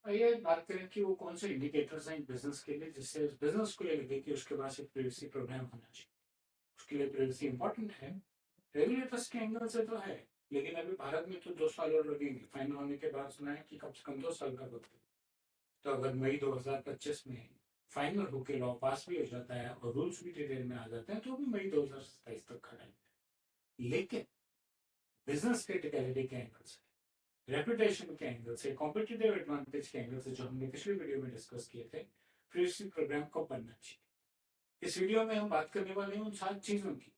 आइए बात करें कि वो कौन से इंडिकेटर्स हैं बिजनेस के लिए जिससे उस बिजनेस को ये लगे कि उसके पास एक प्राइवेसी प्रोग्राम होना चाहिए। उसके लिए प्राइवेसी इंपॉर्टेंट है, रेगुलेटर्स के एंगल से तो है, लेकिन अभी भारत में तो 2 साल और लगेंगे। फाइनल होने के बाद सुना है कि कम से कम 2 साल का वक्त है। तो अगर मई 2025 में फाइनल होकर लॉ पास भी हो जाता है और रूल्स भी धीरे में आ जाते हैं तो भी मई 2027 तक खड़ा है। लेकिन बिजनेस क्रिटिकलिटी के एंगल से, रेपुटेशन के एंगल से, कॉम्पिटिटिव एडवांटेज के एंगल से, जो हमने पिछले वीडियो में डिस्कस किए थे, प्राइवेसी प्रोग्राम कब बनना चाहिए, इस वीडियो में हम बात करने वाले हैं उन 7 चीजों की,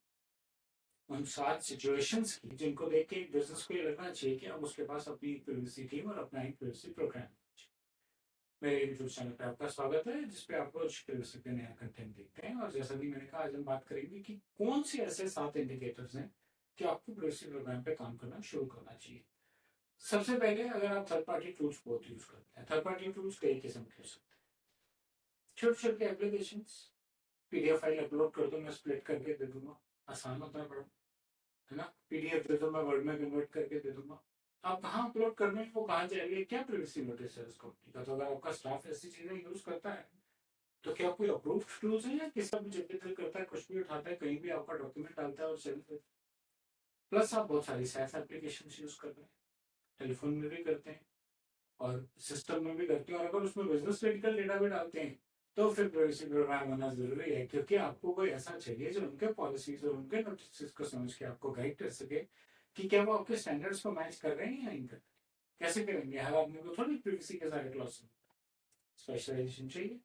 उन 7 सिचुएशंस की जिनको देख के बिजनेस को ये लगना चाहिए कि अब उसके पास अपनी प्राइवेसी टीम और अपना एक प्राइवेसी प्रोग्राम। मेरे यूट्यूब चैनल पे आपका स्वागत है जिसपे आप रोज प्राइवेसी पे नया कंटेंट देखते हैं। और जैसा कि मैंने कहा, आज हम बात करेंगे कि कौन से ऐसे 7 इंडिकेटर्स हैं कि आपको प्राइवेसी प्रोग्राम पे काम करना शुरू करना चाहिए। सबसे पहले, अगर आप थर्ड पार्टी टूल्स बहुत यूज करते हैं, थर्ड पार्टी टूल्स कई किस्म के हो सकते हैं। छोटे छोटे एप्लीकेशन, पीडीएफ फाइल अपलोड कर दो, मैं स्प्लिट करके दे दूंगा, आसान होता है बड़ा, है ना। पीडीएफ दे दो, मैं वर्ड में कन्वर्ट करके दे दूंगा। आप कहाँ अपलोड करने को कहाँ जाएंगे, क्या प्राइवेसी नोटिस है उस कंपनी का। तो अगर आपका स्टाफ ऐसी चीजें यूज करता है तो क्या कोई अप्रूव्ड टूल्स है या किसी भी जब भी करता है, कुछ भी उठाता है, कहीं भी आपका डॉक्यूमेंट डालता है और सेल करता है। प्लस आप बहुत सारी सैस एप्लीकेशन यूज कर रहे हैं, टेलीफोन में भी करते हैं और सिस्टम में भी करते हैं। और अगर उसमें बिजनेस क्रिटिकल डेटा भी डालते हैं तो फिर प्राइवेसी प्रोग्राम होना जरूरी है, क्योंकि आपको कोई ऐसा चाहिए जो उनके पॉलिसीज और उनके नोटिस को समझ के आपको गाइड कर सके कि क्या वो आपके स्टैंडर्ड्स को मैच कर रहे हैं या नहीं कर रहे। कैसे करेंगे, हर आदमी को थोड़ी प्राइवेसी के सारे क्लॉज, स्पेशलाइजेशन चाहिए।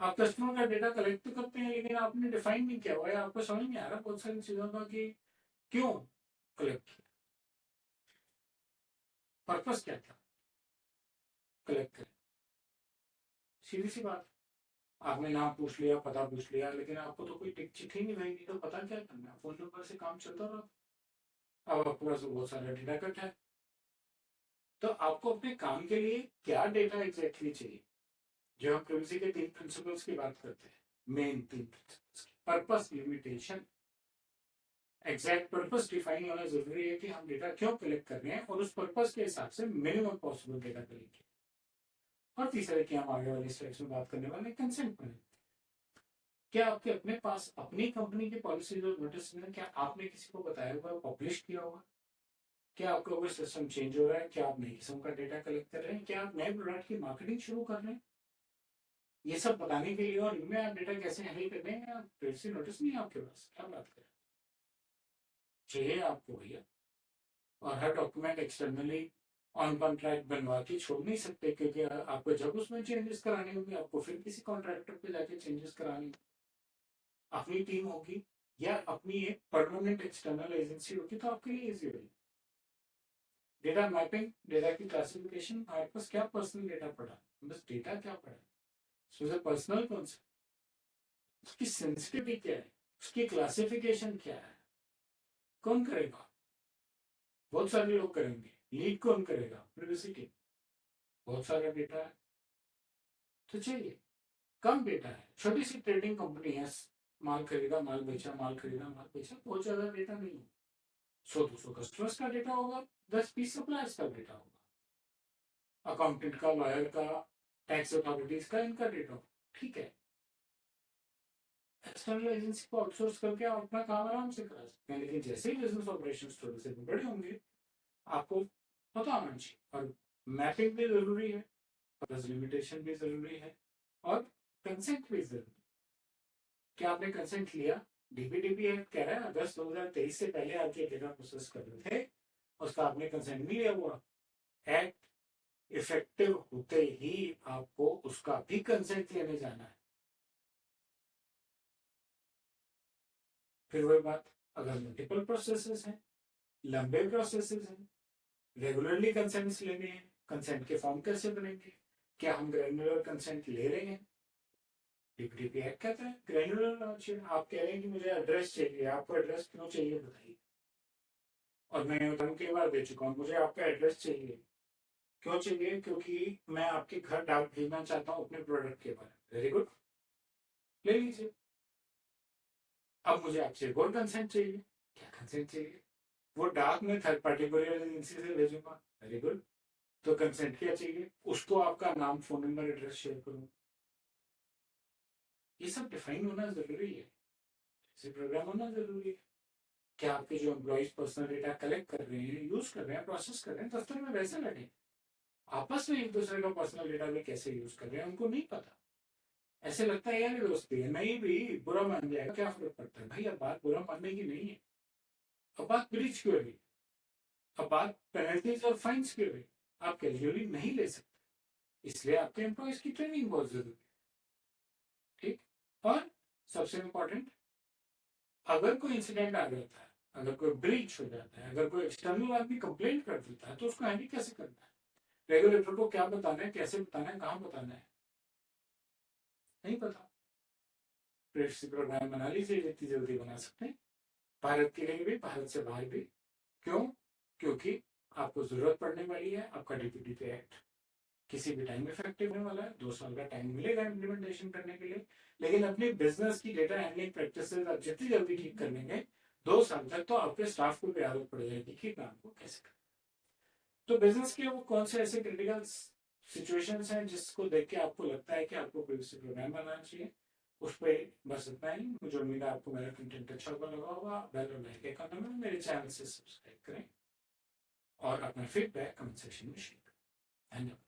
आप कस्टमर का डेटा कलेक्ट तो करते हैं, लेकिन आपने डिफाइन नहीं किया हुआ है, आपको समझ नहीं आ रहा बहुत सारी चीजों का कि क्यों कलेक्ट किया, पर्पस क्या था कलेक्ट करें। सीधी सी बात, आपने नाम पूछ लिया, पता पूछ लिया, लेकिन आपको तो कोई टिक चिट ही नहीं भाई, तो पता क्या करना है, फोन नंबर से काम चलता रहा। अब आपके पास बहुत सारा डेटा कट है, तो आपको अपने काम के लिए क्या डेटा एग्जैक्टली चाहिए। जो हम प्राइवेसी के 3 प्रिंसिपल्स की बात करते हैं, main 3 principles, purpose, limitation, exact purpose define होना जरूरी है कि हम डेटा क्यों कलेक्ट कर रहे हैं और उस पर्पस के हिसाब से मिनिमम पॉसिबल डेटा कलेक्ट। और तीसरे की हम आगे वाली स्लाइड्स में बात करने वाले कंसेंट में। क्या आपके अपने पास अपनी कंपनी की पॉलिसी और नोटिस में, क्या आपने किसी को बताया हुआ, पब्लिश किया हुआ, क्या आपका कोई सिस्टम चेंज हो रहा है, क्या आप नई किस्म का डेटा कलेक्ट कर रहे हैं, क्या आप नए प्रोडक्ट की मार्केटिंग शुरू कर रहे हैं। ये सब बताने के लिए और इनमें आप डेटा कैसे हैंडल कर रहे हैं, आप प्राइवेसी नोटिस नहीं है आपके पास, क्या बात करें, चाहिए आपको भैया। और हर डॉक्यूमेंट एक्सटर्नली ऑन कॉन्ट्रैक्ट बनवा के छोड़ नहीं सकते, क्योंकि आपको जब उसमें चेंजेस कराने होंगे, आपको फिर किसी कॉन्ट्रैक्टर पे जाके चेंजेस करानी, अपनी टीम होगी या अपनी एक परमानेंट एक्सटर्नल एजेंसी होगी, तो आपके लिए इजी होगी। डेटा मैपिंग, डेटा की क्लासिफिकेशन, आपके पास क्या पर्सनल डेटा पड़ा, बस डेटा क्या पड़ा, उसमें पर्सनल कौन सा, उसकी सेंसिटिविटी क्या है, उसकी क्लासिफिकेशन क्या है, कौन करेगा। बहुत सारे लोग करेंगे, लीड कौन करेगा, प्राइवेसी टीम। बहुत सारा डेटा है तो चाहिए, कम डेटा है, छोटी सी ट्रेडिंग कंपनी है, माल खरीदा माल बेचा, माल खरीदा माल बेचा, बहुत ज्यादा डेटा नहीं है। 100-200 कस्टमर्स का डेटा होगा, 10-20 सप्लायर्स का डेटा होगा, अकाउंटेंट का, लॉयर का, टैक्स अथॉरिटीज का, इनका डेटा होगा, ठीक है। एक्सटर्नल एजेंसी को आउटसोर्स करके आप अपना काम आराम से करा सकते हैं, लेकिन जैसे ही बिजनेस ऑपरेशन थोड़े से बड़े होंगे, आपको पता होना चाहिए। और मैपिंग भी जरूरी है, प्लस लिमिटेशन भी जरूरी है, और कंसेंट भी जरूरी है। क्या आपने कंसेंट लिया। डीपीडीपी एक्ट कह रहा है अगस्त 2023 से पहले आप जो डेटा प्रोसेस कर रहे थे उसका आपने कंसेंट नहीं लिया हुआ, एक्ट इफेक्टिव होते ही आपको उसका भी कंसेंट लेने जाना है। फिर वही बात, अगर मल्टीपल प्रोसेसेस हैं, लंबे प्रोसेसेस हैं, रेगुलरली कंसेंट्स लेने हैं, कंसेंट के फॉर्म कैसे बनेंगे, क्या हम ग्रैन्युलर कंसेंट ले रहे हैं। डीपीडीपी एक्ट कहता है ग्रैन्युलर चाहिए। आप कह रहे हैं कि मुझे एड्रेस चाहिए, आपको एड्रेस क्यों चाहिए बताइए। और मैं उदाहरण कई बार दे चुका हूँ, मुझे आपका एड्रेस चाहिए, क्यों चाहिए, क्योंकि मैं आपके घर डाक भेजना चाहता हूँ अपने प्रोडक्ट के बारे में। वेरी गुड, ले लीजिए। अब मुझे आपसे एक और कंसेंट चाहिए, क्या कंसेंट चाहिए, वो डाक में थर्ड पार्टी कोरियर एजेंसी से भेजूंगा। वेरी गुड, तो कंसेंट क्या चाहिए, उसको आपका नाम, फोन नंबर, एड्रेस शेयर करूँ, ये सब डिफाइन होना जरूरी है, इसे प्रोग्राम होना जरूरी है। क्या आपके जो एम्प्लॉइज पर्सनल डेटा कलेक्ट कर रहे हैं, यूज कर रहे हैं, प्रोसेस कर रहे हैं, दफ्तर में वैसे लगे, आपस में एक दूसरे का पर्सनल डेटा भी कैसे यूज कर रहे हैं उनको नहीं पता। ऐसे लगता है यार दोस्ती है, नहीं भी बुरा मान जाएगा, क्या फर्क पड़ता है भाई, अब बात बुरा मानने की नहीं है, अब बात ब्रीच की हो रही, अब बात पेनल्टीज और फाइन्स की हो रही, आप कैजुअली नहीं ले सकते, इसलिए आपके एम्प्लॉयज की ट्रेनिंग बहुत जरूरी है। ठीक। और सबसे इंपॉर्टेंट, अगर कोई इंसिडेंट आ जाता है, अगर कोई ब्रीच हो जाता है, अगर कोई एक्सटर्नल आदमी कंप्लेंट कर देता है, तो उसको हैंडल कैसे करना है, रेगुलेटर को क्या बताना है, कैसे बताना है, कहाँ बताना है, नहीं पता। प्रेस प्रोग्राम बना लीजिए, जितनी जल्दी बना सकते हैं, भारत के लिए भी, भारत से बाहर भी। क्यों? क्योंकि आपको जरूरत पड़ने वाली है, आपका डीपीडीपी एक्ट किसी भी टाइम इफेक्टिव होने वाला है, 2 साल का टाइम मिलेगा इम्प्लीमेंटेशन करने के लिए, लेकिन अपनी बिजनेस की डेटा हैंडलिंग प्रैक्टिसेस आप जितनी जल्दी ठीक कर लेंगे, 2 साल तक तो आपके स्टाफ को भी आदत पड़ जाएगी कि काम को कैसे करना। तो बिजनेस के वो कौन से ऐसे क्रिटिकल सिचुएशंस हैं जिसको देख के आपको लगता है कि आपको प्रिवेसी प्रोग्राम बनाना चाहिए, उस पर बस इतना ही। मुझे उम्मीद है आपको मेरा कंटेंट अच्छा लगा होगा। बेल और लाइक का नंबर, मेरे चैनल से सब्सक्राइब करें और अपना फीडबैक कमेंट सेक्शन में शेयर करें। धन्यवाद।